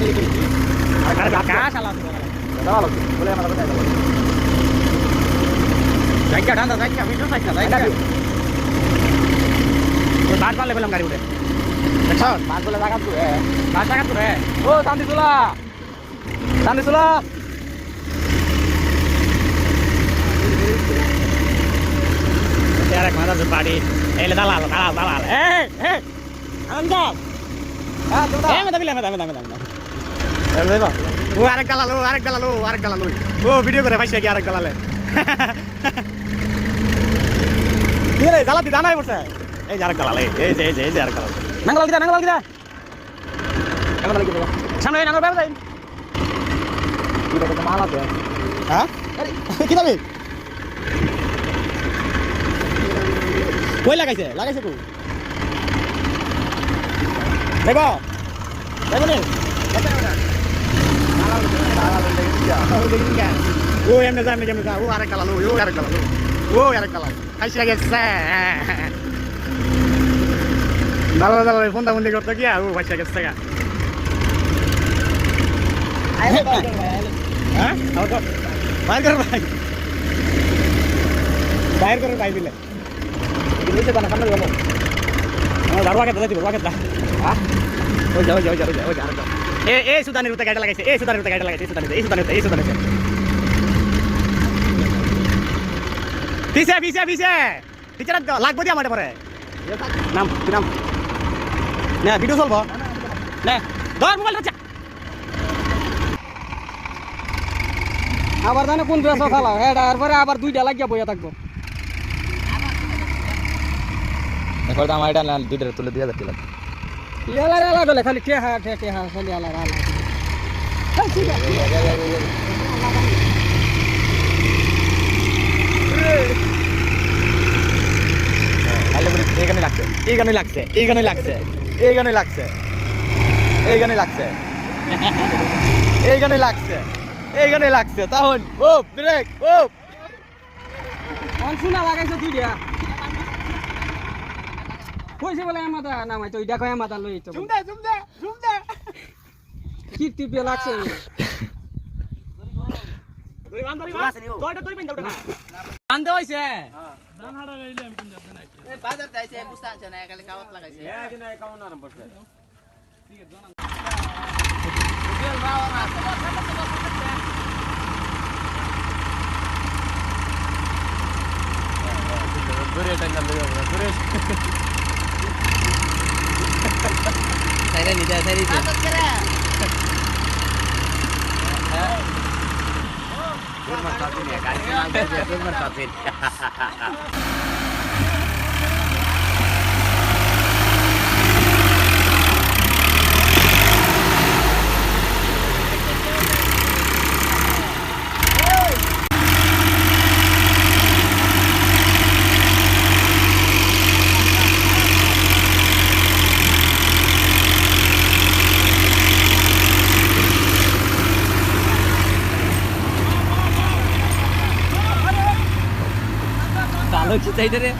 Akas salah. Salah lagi. Boleh mana kita? Saya dah dah saya video saya. Baat palle pelam gari ude. Dekho, baat palle lagat tu hai. Baat lagat tu hai. Oh, Sandi Sula. Sandi Sula. Yarak mana tu party. Eh, dalal. Eh. Anda. Ah, tu dah. Mata bilang. Leva. Wo arak dalal. Wo video kore bhai sheki arak dalal. Kire dalal di dana hai borse. এই যারা কালালে এই যারা কালালে নাঙ্গল গিদা নাঙ্গল গিদা সামনে নাঙ্গল বাইরে যাই কি দেখো মাল আছে হ্যাঁ আরে কি দাবি কই লাগাইছে কই দেখো নে ও এমনে যা ও আরে কালালো ও আরে কালালো খাইছে গেছে দালাল ফোন দাবন্দি করতে গিয়া ও পয়সা গেছে গা হ্যাঁ বাইর কর ভাই দিলে দিতে বানা সামনে যাবো দারওয়া কে দিতে দারওয়া কে দা হ্যাঁ ওই যাও এ সুদানের উতে গাড়ি লাগাইছে এই সুদানের পিছে পিছে লাগবো দি আমারে পরে নাম নে ভিডিও চলবো নে ধর মোবাইল বাচ্চা আবার জানে কোন ড্রেস খালা এটার পরে আবার দুইটা লাগিয়া বইয়া থাকবো এখন আমার এটা দুইটা তুলে 2000 টাকা এলা বলে খালি কে হা খালি এলা ঠিক আছে এই গানে লাগছে তখন ও ব্রেক ও শোনা লাগাইছে তুই দিয়া কইছে বলে আমাদা নামাই তো ইডা কয় আমাদা লই তো জুম দে কি টিপে লাগছে দই বান্দরি তোইটা তোই পেন দাও না বান্দে হইছে দান হাড়া গাইলে আমি কোন যাতে নাই এই বাজার যাইছে বুঝতা আছে না খালি কাওয়াত লাগাইছে এই দিন এই কাওন আরম্ভ করছে ঠিক আছে জানা তেল বাবা না দূরে টাইনা লইও দূরে সাইরে নিদা সাইরে বাজার করে Kalau kita ini